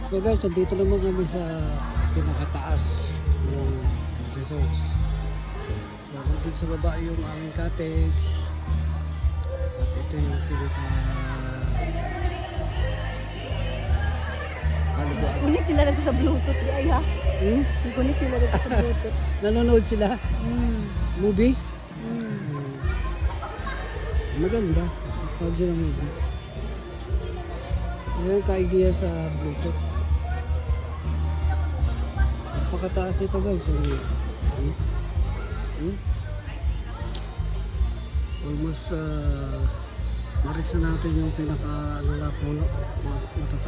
So guys, dito naman kami sa pinakataas ng resort. So dito sa baba yung aming cottage. At ito yung pinaka kalibuan. Kunik nila dito sa Bluetooth di ay ha. Hmm? Kunik nila dito sa Bluetooth. Nanonood sila? Movie? Mm. Maganda. Pag sila movie. Ayan ka-idea sa Bluetooth. Napakataas ito guys. Almost maris na natin yung pinaka ano na puno. Matatapos.